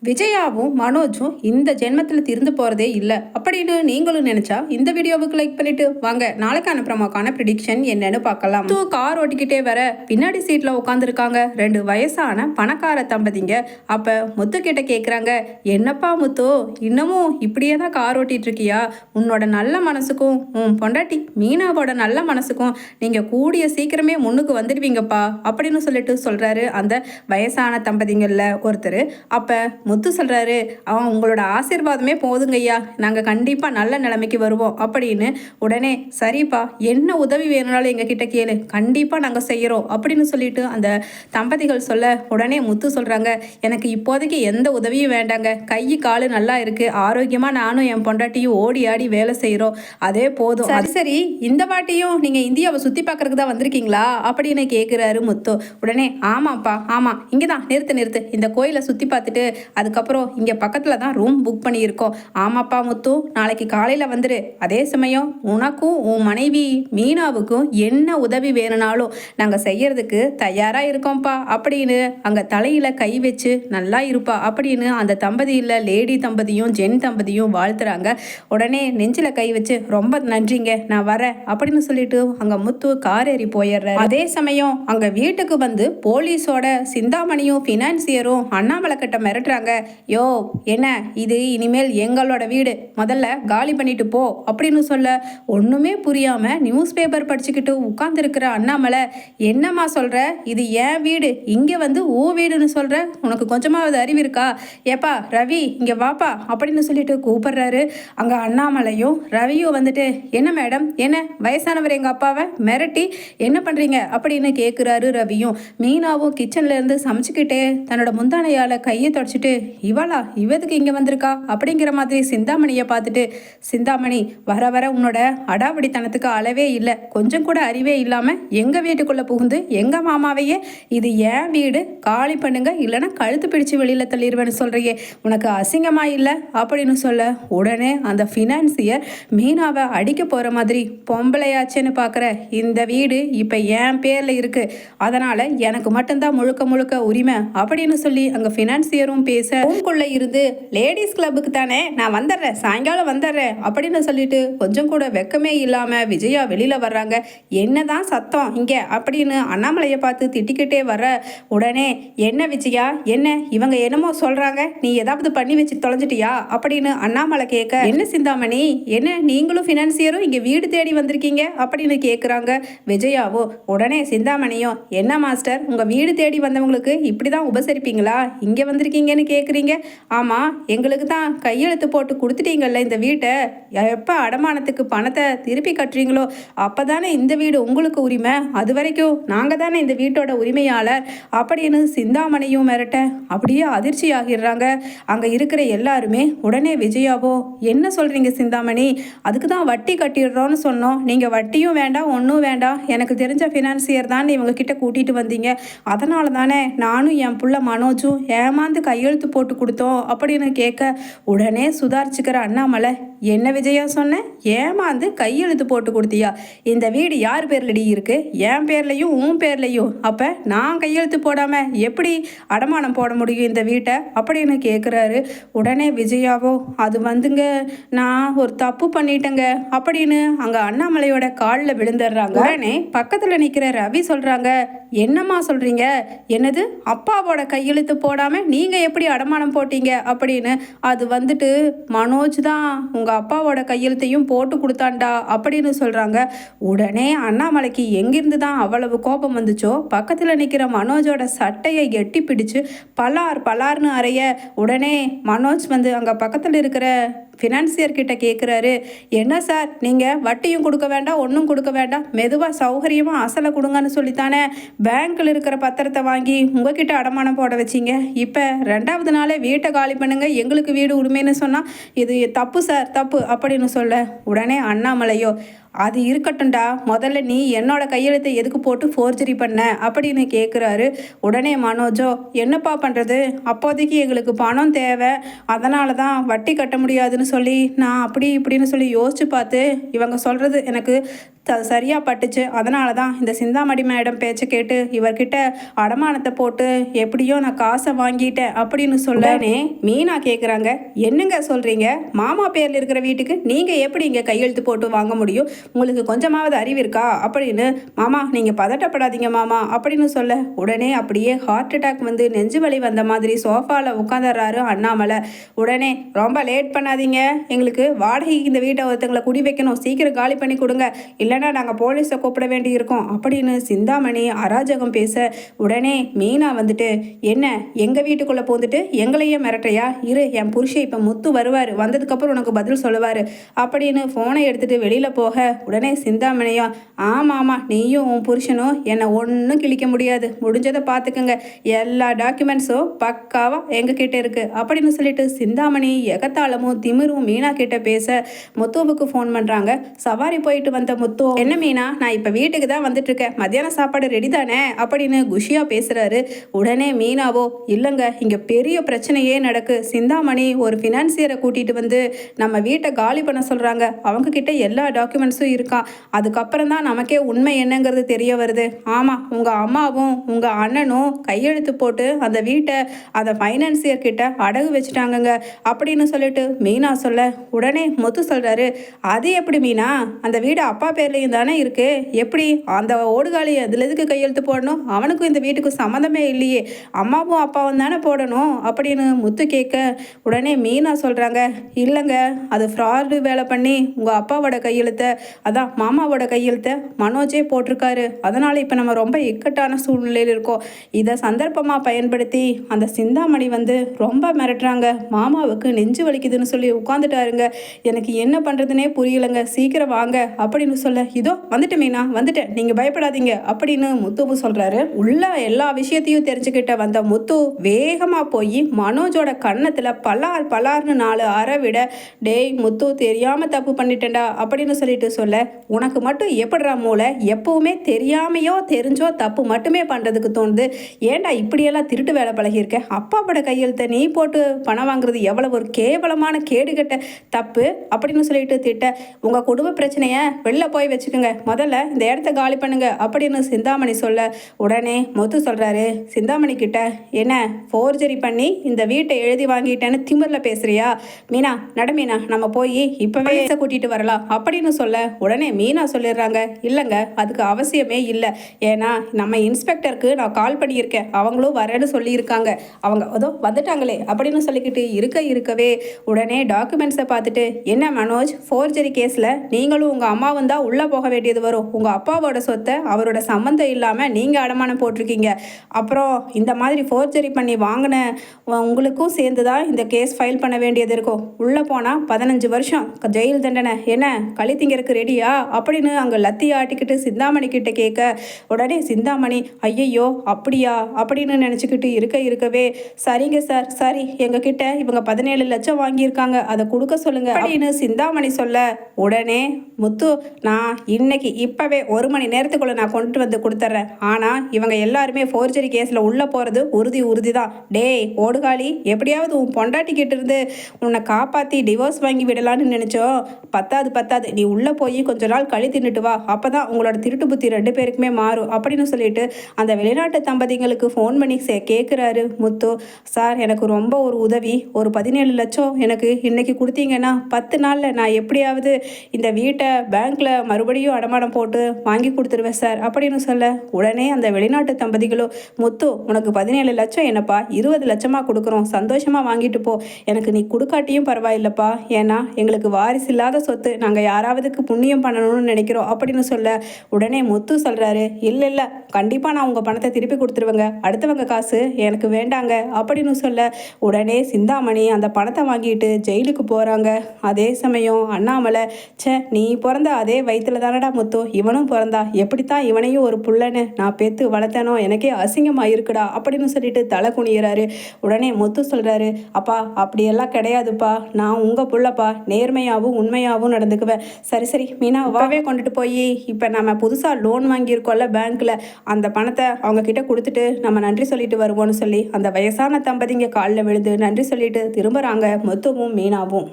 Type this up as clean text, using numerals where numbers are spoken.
விஜயாவும் மனோஜும் இந்த ஜென்மத்தில் திருந்து போறதே இல்லை அப்படின்னு நீங்களும் நினைச்சா இந்த வீடியோவுக்கு லைக் பண்ணிட்டு வாங்க நாளைக்கான பிரமாக்கான ப்ரிடிக்ஷன் என்னன்னு பார்க்கலாம். கார் ஓட்டிக்கிட்டே வர பின்னாடி சீட்ல உட்காந்துருக்காங்க 2 வயசான பணக்கார தம்பதிங்க. அப்ப முத்து கிட்ட கேக்குறாங்க, என்னப்பா முத்து, இன்னமும் இப்படியே தான் கார் ஓட்டிட்டு இருக்கியா? உன்னோட நல்ல மனசுக்கும் உன் பொண்டாட்டி மீனாவோட நல்ல மனசுக்கும் நீங்க கூடிய சீக்கிரமே முன்னுக்கு வந்துடுவீங்கப்பா அப்படின்னு சொல்லிட்டு சொல்றாரு அந்த வயசான தம்பதிங்கள்ல ஒருத்தர். அப்ப முத்து சொல்கிறாரு, அவன் உங்களோட ஆசீர்வாதமே போதுங்கய்யா, நாங்கள் கண்டிப்பாக நல்ல நிலைமைக்கு வருவோம் அப்படின்னு. உடனே சரிப்பா, என்ன உதவி வேணும்னாலும் எங்ககிட்ட கேளு, கண்டிப்பாக நாங்கள் செய்கிறோம் அப்படின்னு சொல்லிட்டு அந்த தம்பதிகள் சொல்ல, உடனே முத்து சொல்கிறாங்க, எனக்கு இப்போதைக்கு எந்த உதவியும் வேண்டாங்க, கை காலு நல்லா இருக்குது, ஆரோக்கியமாக நானும் என் பொண்டாட்டியும் ஓடி ஆடி வேலை செய்கிறோம், அதே போதும். அது சரி, இந்த வாட்டியும் நீங்கள் இந்தியாவை சுற்றி பார்க்கறதுக்கு தான் வந்திருக்கீங்களா அப்படின்னு கேட்குறாரு முத்து. உடனே ஆமாப்பா ஆமாம், இங்கே தான் நிறுத்து, இந்த கோயிலை சுற்றி பார்த்துட்டு அதுக்கப்புறம் இங்கே பக்கத்தில் தான் ரூம் புக் பண்ணியிருக்கோம். ஆமாப்பா முத்து, நாளைக்கு காலையில் வந்துடு. அதே சமயம் உனக்கும் உன் மனைவி மீனாவுக்கும் என்ன உதவி வேணும்னாலும் நாங்கள் செய்யறதுக்கு தயாராக இருக்கோம்ப்பா அப்படின்னு அங்கே தலையில் கை வச்சு நல்லா இருப்பா அப்படின்னு அந்த தம்பதியில் லேடி தம்பதியும் ஜென் தம்பதியும் வாழ்த்துறாங்க. உடனே நெஞ்சில் கை வச்சு ரொம்ப நன்றிங்க, நான் வரேன் அப்படின்னு சொல்லிட்டு அங்கே முத்து கார் ஏறி போயிடுறாரு. அதே சமயம் அங்கே வீட்டுக்கு வந்து போலீஸோட சிந்தாமணியும் ஃபினான்சியரும் அண்ணாமலை கிட்ட மிரட்டுறாங்க. யோ என்ன இது, இனிமேல் எங்களோட வீடு, முதல்ல காலி பண்ணிட்டு போ அப்படின்னு சொல்ல, ஒன்றுமே புரியாம நியூஸ் பேப்பர் படிச்சுக்கிட்டு உட்கார்ந்துருக்கிற அண்ணாமலை, என்னம்மா சொல்ற, இது ஏன் வீடு, இங்கே வந்து ஊ வீடுன்னு சொல்ற, உனக்கு கொஞ்சமாவது அறிவு இருக்கா? ஏப்பா ரவி இங்கே வாப்பா அப்படின்னு சொல்லிட்டு கூப்பிடுறாரு. அங்கே அண்ணாமலையும் ரவியும் வந்துட்டு, என்ன மேடம், என்ன வயசானவர் எங்கள் அப்பாவை மிரட்டி என்ன பண்ணுறீங்க அப்படின்னு கேட்குறாரு ரவியும். மீனாவும் கிச்சன்ல இருந்து சமைச்சுக்கிட்டே தன்னோட முந்தானையால் கையை தொடச்சிட்டு, இவளா இவதுக்கு இங்கே வந்திருக்கா அப்படிங்கிற மாதிரி சிந்தாமணியை பார்த்துட்டு, சிந்தாமணி வர வர உன்னோட அடாவடித்தனத்துக்கு அளவே இல்லை, கொஞ்சம் கூட அறிவே இல்லாமல் எங்கள் வீட்டுக்குள்ளே புகுந்து எங்கள் மாமாவையே இது ஏன் வீடு, காலி பண்ணுங்க இல்லைன்னா கழுத்து பிடிச்சு வெளியில் தள்ளிடுவேன்னு சொல்கிறியே, உனக்கு அசிங்கமா இல்லை அப்படின்னு சொல்ல, உடனே அந்த ஃபினான்சியர் மீனாவை அடிக்க போகிற மாதிரி, பொம்பளையாச்சுன்னு பார்க்குற, இந்த வீடு இப்போ என் பேரில் இருக்குது, அதனால் எனக்கு மட்டும்தான் முழுக்க முழுக்க உரிமை அப்படின்னு சொல்லி அங்கே ஃபினான்சியரும் பேச, ரூம்குள்ளே இருந்து லேடிஸ் கிளப்புக்கு தானே நான் வந்துடுறேன், சாயங்காலம் வந்துடுறேன் அப்படின்னு சொல்லிட்டு கொஞ்சம் கூட வெக்கமே இல்லாமல் விஜயா வெளியில் வர்றாங்க. என்னதான் சத்தம் இங்கே அப்படின்னு அண்ணாமலையை பார்த்து திட்டிக்கிட்டே வர, உடனே என்ன விஜயா, என்ன இவங்க என்னமோ சொல்கிறாங்க, நீ ஏதாவது பண்ணி வச்சு தொலைஞ்சிட்டியா அப்படின்னு அண்ணாமலை கேட்க, என்ன சிந்தாமணி, என்ன நீங்களும் ஃபினான்சியரும் இங்கே வீடு தேடி வந்திருக்கீங்க அப்படின்னு கேட்குறாங்க விஜயாவோ. உடனே சிந்தாமணியும், என்ன மாஸ்டர், உங்கள் வீடு தேடி வந்தவங்களுக்கு இப்படி தான் உபசரிப்பீங்களா, இங்கே வந்திருக்கீங்கன்னு கேட்குறீங்க? ஆமாம், எங்களுக்கு தான் கையெழுத்து போட்டு கொடுத்துட்டீங்கல்ல இந்த வீட்டை, எப்போ அடமானத்துக்கு பணத்தை திருப்பி கட்டுறீங்களோ அப்போ தானே இந்த வீடு உங்களுக்கு உரிமை, அது வரைக்கும் நாங்கள் தானே இந்த வீட்டோட உரிமையாளர் அப்படின்னு சிந்தாமணியும் மிரட்ட அப்படியே அதிர்ச்சி ஆகிடுறாங்க அங்கே இருக்கிற எல்லாருமே. உடனே விஜயாவோ, என்ன சொல்கிறீங்க சிந்தாமணி, அதுக்கு தான் வட்டி கட்டிடுறோன்னு சொன்னோம், நீங்கள் வட்டியும் வேண்டாம் ஒன்றும் வேண்டாம், எனக்கு தெரிஞ்ச ஃபினான்சியர் தான் இவங்க கிட்ட கூட்டிகிட்டு வந்தீங்க, அதனால தானே நானும் என் புள்ள மனோஜும் ஏமாந்து கையெழுத்து போட்டு கொடுத்தோம் அப்படின்னு கேட்க, உடனே சுதாரிச்சுக்கிற அண்ணாமலை, என்ன விஜயா சொன்ன, ஏமாந்து கையெழுத்து போட்டு கொடுத்தியா, இந்த வீடு யார் பேர்லடி இருக்கு, என் பேர்லையும் உன் பேர்லையும், அப்போ நான் கையெழுத்து போடாமல் எப்படி அடமானம் போட முடியும் இந்த வீட்டை அப்படின்னு கேட்குறாரு. உடனே விஜயாவோ, அது வந்துங்க நான் ஒரு தப்பு பண்ணிட்டேங்க அப்படின்னு அங்கே அண்ணாமலையோட காலில் விழுந்துடுறாங்க. உடனே பக்கத்தில் நிற்கிற ரவி சொல்கிறாங்க, என்னம்மா சொல்கிறீங்க, என்னது அப்பாவோட கையெழுத்து போடாமல் நீங்கள் எப்படி அடமானம் போட்டீங்க அப்படின்னு, அது வந்துட்டு மனோஜ் தான் உங்கள் அப்பாவோட கையெழுத்தையும் போட்டு கொடுத்தாண்டா அப்படின்னு சொல்கிறாங்க. உடனே அண்ணாமலைக்கு எங்கிருந்து தான் அவ்வளவு கோபம் வந்துச்சோ, பக்கத்தில் நிற்கிற மனோஜோட சட்டையை எட்டி பிடிச்சு பலார்னு அறைய, உடனே மனோஜ் வந்து அங்கே பக்கத்தில் இருக்கிற ஃபினான்சியர் கிட்ட கேட்குறாரு, என்ன சார் நீங்கள் வட்டியும் கொடுக்க வேண்டாம் ஒன்றும் கொடுக்க வேண்டாம், மெதுவாக சௌகரியமாக அசலை கொடுங்கன்னு சொல்லித்தானே பேங்க்கில் இருக்கிற பத்திரத்தை வாங்கி உங்ககிட்ட அடமானம் போட வச்சிங்க, இப்போ 2வது நாளே வீட்டை காலி பண்ணுங்க எங்களுக்கு வீடு உரிமைன்னு சொன்னால் இது தப்பு சார் தப்பு அப்படின்னு சொல்ல, உடனே அண்ணாமலையோ, அது இருக்கட்டும்டா, முதல்ல நீ என்னோட கையெழுத்தை எதுக்கு போட்டு ஃபோர்ஜரி பண்ண அப்படின்னு கேட்குறாரு. உடனே மனோஜோ, என்னப்பா பண்ணுறது, அப்போதைக்கு எங்களுக்கு பணம் தேவை, அதனால தான் வட்டி கட்ட முடியாதுன்னு சொல்லி நான் அப்படி இப்படின்னு சொல்லி யோசிச்சு பார்த்து இவங்க சொல்கிறது எனக்கு சரியாக பட்டுச்சு. அதனால தான் இந்த சிந்தாமணி மேடம் பேச்சை கேட்டு இவர்கிட்ட அடமானத்தை போட்டு எப்படியோ நான் காசை வாங்கிட்டேன் அப்படின்னு சொல்லனே மீனா கேட்குறாங்க, என்னங்க சொல்கிறீங்க? மாமா பேரில் இருக்கிற வீட்டுக்கு நீங்கள் எப்படி இங்கே கையெழுத்து போட்டு வாங்க முடியும்? உங்களுக்கு கொஞ்சமாவது அறிவு இருக்கா அப்படின்னு. மாமா நீங்கள் பதட்டப்படாதீங்க மாமா அப்படின்னு சொல்ல உடனே அப்படியே ஹார்ட் அட்டாக் வந்து நெஞ்சு வலி வந்த மாதிரி சோஃபாவில் உட்காந்துடுறாரு அண்ணாமலை. உடனே ரொம்ப லேட் பண்ணாதீங்க, எங்களுக்கு வாடகைக்கு இந்த வீட்டை ஒருத்தங்களை குடி வைக்கணும், சீக்கிரம் காலி பண்ணி கொடுங்க, இல்லைன்னா நாங்கள் போலீஸை கூப்பிட வேண்டி இருக்கோம் அப்படின்னு சிந்தாமணி அராஜகம் பேச உடனே மீனா வந்துட்டு, என்ன எங்கள் வீட்டுக்குள்ளே போந்துட்டு எங்களையே மிரட்டையா? இரு, என் புருஷன் இப்போ முத்து வருவார், வந்ததுக்கப்புறம் உனக்கு பதில் சொல்லுவார் அப்படின்னு ஃபோனை எடுத்துகிட்டு வெளியில் போக உடனே சிந்தாமணியா, ஆமாம் நீயும் உன் புருஷனும் என்னை ஒன்றும் கிழிக்க முடியாது, முடிஞ்சதை பார்த்துக்கோங்க, எல்லா டாக்குமெண்ட்ஸும் பக்காவாக எங்ககிட்ட இருக்குது அப்படின்னு சொல்லிட்டு சிந்தாமணி எகத்தாளமும் திமிரும் மீனா கிட்ட பேச முத்துவுக்கு ஃபோன் பண்ணுறாங்க. சவாரி போயிட்டு வந்த முத்து, என்ன மீனா நான் இப்போ வீட்டுக்கு தான் வந்துட்டு இருக்கேன், மத்தியான சாப்பாடு ரெடி தானே அப்படின்னு குஷியாக பேசுகிறாரு. உடனே மீனாவோ, இல்லைங்க இங்கே பெரிய பிரச்சனையே நடக்கு, சிந்தாமணி ஒரு ஃபினான்சியரை கூட்டிகிட்டு வந்து நம்ம வீட்டை காலி பண்ண சொல்கிறாங்க, அவங்கக்கிட்ட எல்லா டாக்குமெண்ட்ஸும் இருக்கான், அதுக்கப்புறம் தான் நமக்கே உண்மை என்னங்கிறது தெரிய வருது. ஆமாம் உங்கள் அம்மாவும் உங்கள் அண்ணனும் கையெழுத்து போட்டு அந்த வீட்டை அந்த ஃபைனான்சியர் கிட்ட அடகு வச்சுட்டாங்கங்க அப்படின்னு சொல்லிட்டு மீனா சொல்ல உடனே முத்து சொல்கிறாரு, அது எப்படி மீனா, அந்த வீடு அப்பா பேர்லையும் தானே இருக்குது, எப்படி அந்த ஓடுகாலி அதில் எதுக்கு கையெழுத்து போடணும், அவனுக்கும் இந்த வீட்டுக்கும் சம்மந்தமே இல்லையே, அம்மாவும் அப்பாவும் தானே போடணும் அப்படின்னு முத்து கேட்க உடனே மீனா சொல்கிறாங்க, இல்லைங்க அது ஃப்ராடு வேலை பண்ணி உங்கள் அப்பாவோட கையெழுத்தை, அதான் மாமாவோட கையெழுத்தை மனோஜே போட்டிருக்காரு, அதனால் இப்போ நம்ம ரொம்ப இக்கட்டான சூழ்நிலையில் இருக்கோம், இதை சந்தர்ப்பமாக பயன்படுத்தி அந்த சிந்தாமணி வந்து ரொம்ப மிரட்டுறாங்க, மாமாவுக்கு நெஞ்சு வலிக்குதுன்னு சொல்லி உட்காந்துட்டாருங்க, எனக்கு என்ன பண்ணுறதுனே புரியலைங்க, சீக்கிரம் வாங்க அப்படின்னு சொல்ல, இதோ வந்துட்டு மீனா வந்துட்டேன், நீங்கள் பயப்படாதீங்க அப்படின்னு முத்துவும் சொல்கிறாரு. உள்ள எல்லா விஷயத்தையும் தெரிஞ்சுக்கிட்ட வந்த முத்து வேகமாக போய் மனோஜோட கன்னத்தில் பலார் பலார்னு 4 அரை விட, டேய் முத்து தெரியாமல் தப்பு பண்ணிட்டேன்டா அப்படின்னு சொல்லிட்டு சொல்ல, உனக்கு மட்டும் எப்படிடா மூளை, எப்பவுமே தெரியாமையோ தெரிஞ்சோ தப்பு மட்டுமே பண்ணுறதுக்கு தோணுது, ஏன்டா இப்படியெல்லாம் திருட்டு வேலை பழகியிருக்க, அப்பாவோட கையெழுத்தை நீ போட்டு பணம் வாங்குறது எவ்வளவு ஒரு கேவலமான கேடுகட்ட தப்பு அப்படின்னு சொல்லிட்டு திட்ட, உங்கள் குடும்ப பிரச்சனையை வெளில போய் வச்சுக்கோங்க, முதல்ல இந்த இடத்த காலி பண்ணுங்க அப்படின்னு சிந்தாமணி சொல்ல உடனே முத்து சொல்கிறாரு சிந்தாமணி கிட்ட, என்ன ஃபோர்ஜரி பண்ணி இந்த வீட்டை எழுதி வாங்கிட்டேன்னு திமிரில் பேசுறியா, மீனா நட மீனா நம்ம போய் இப்போவே கூட்டிகிட்டு வரலாம் அப்படின்னு சொல்ல உடனே மீனா சொல்லிடுறாங்க, இல்லைங்க அதுக்கு அவசியமே இல்லை, ஏன்னா நம்ம இன்ஸ்பெக்டருக்கு நான் கால் பண்ணியிருக்கேன், அவங்களும் வரேன்னு சொல்லியிருக்காங்க, அவங்க அதோ வந்துட்டாங்களே அப்படின்னு சொல்லிக்கிட்டு இருக்கவே உடனே டாக்குமெண்ட்ஸை பார்த்துட்டு, என்ன மனோஜ் ஃபோர்ஜரி கேஸில் நீங்களும் உங்கள் அம்மாவும் தான் உள்ளே போக வேண்டியது வரும், உங்கள் அப்பாவோட சொத்தை அவரோட சம்மந்தம் இல்லாமல் நீங்கள் அடமானம் போட்டிருக்கீங்க, அப்புறம் இந்த மாதிரி ஃபோர்ஜரி பண்ணி வாங்கின உங்களுக்கும் சேர்ந்து தான் இந்த கேஸ் ஃபைல் பண்ண வேண்டியது இருக்கும், உள்ளே போனால் 15 வருஷம் ஜெயில் தண்டனை, என்ன களி திங்கிறதுக்கு ரெடியா அப்படின்னு அங்கே லத்தி ஆட்டிக்கிட்டு சிந்தாமணி கிட்ட கேட்க உடனே சிந்தாமணி, ஐயையோ அப்படியா அப்படின்னு நினச்சிக்கிட்டு இருக்கவே, சரிங்க சார் சரி, எங்ககிட்ட இவங்க 17 லட்சம் வாங்கியிருக்காங்க, அதை கொடுக்க சொல்லுங்க அப்படின்னு சிந்தாமணி சொல்ல உடனே முத்து, நான் இன்னைக்கு இப்போவே 1 மணி நேரத்துக்குள்ளே நான் கொண்டு வந்து கொடுத்துட்றேன், ஆனால் இவங்க எல்லாருமே ஃபோர்ஜரி கேஸில் உள்ளே போகிறது உறுதி தான், டேய் ஓடுகாலி எப்படியாவது உன் பொண்டாட்டிக்கிட்டு இருந்து உன்னை காப்பாற்றி டிவோர்ஸ் வாங்கி விடலான்னு நினச்சோம், பத்தாது நீ உள்ளே போய் கொஞ்ச நாள் களி தின்னுட்டு வா, அப்போ தான் உங்களோட திருட்டு புத்தி 2 பேருக்குமே மாறும் அப்படின்னு சொல்லிட்டு அந்த வெளிநாட்டு தம்பதிங்களுக்கு ஃபோன் பண்ணி கேட்குறாரு முத்து, சார் எனக்கு ரொம்ப ஒரு உதவி, ஒரு 17 லட்சம் எனக்கு இன்னைக்கு கொடுத்தீங்கன்னா 10 நாளில் நான் எப்படியாவது இந்த வீட்டை பேங்க்கில் மறுபடியும் அடமானம் போட்டு வாங்கி கொடுத்துருவேன் சார் அப்படின்னு சொல்ல உடனே அந்த வெளிநாட்டு தம்பதிகளும், முத்து உனக்கு 17 லட்சம் என்னப்பா 20 லட்சமாக கொடுக்குறோம், சந்தோஷமாக வாங்கிட்டு போ, எனக்கு நீ கொடுக்காட்டியும் பரவாயில்லப்பா, ஏன்னா எங்களுக்கு வாரிசு இல்லாத சொத்து, நாங்கள் யாராவதுக்கு புண்ணியம் பண்ணணும்னு நினைக்கிறோம் அப்படின்னு சொல்ல உடனே முத்து சொல்கிறாரு, இல்லை கண்டிப்பாக நான் உங்கள் பணத்தை திருப்பி கொடுத்துருவேங்க, அடுத்தவங்க காசு எனக்கு வேண்டாங்க அப்படின்னு சொல்ல உடனே சிந்தாமணி அந்த பணத்தை வாங்கிட்டு ஜெயிலுக்கு போகிறாங்க. அதே சமயம் அண்ணாமலை, நீ பிறந்த அதே வயிற்றுல தானடா முத்து இவனும் பிறந்தா, எப்படித்தான் இவனையும் ஒரு புள்ளன்னு நான் பெற்று வளர்த்தனோ எனக்கே அசிங்கமாக இருக்குடா அப்படின்னு சொல்லிட்டு தலை குனிகிறாரு. உடனே முத்து சொல்கிறாரு, அப்பா அப்படியெல்லாம் கிடையாதுப்பா, நான் உங்கள் புள்ளப்பா, நேர்மையாகவும் உண்மையாகவும் நடந்துக்குவேன், சரி மீனா வாவே கொண்டுட்டு போய் இப்போ நம்ம புதுசாக லோன் வாங்கியிருக்கோம்ல பேங்க்கில், அந்த பணத்தை அவங்க கிட்ட கொடுத்துட்டு நம்ம நன்றி சொல்லிட்டு வருவோம்னு சொல்லி அந்த வயசான தம்பதிங்க காலில் விழுந்து நன்றி சொல்லிட்டு திரும்புகிறாங்க முத்துவும் மீனாவும்.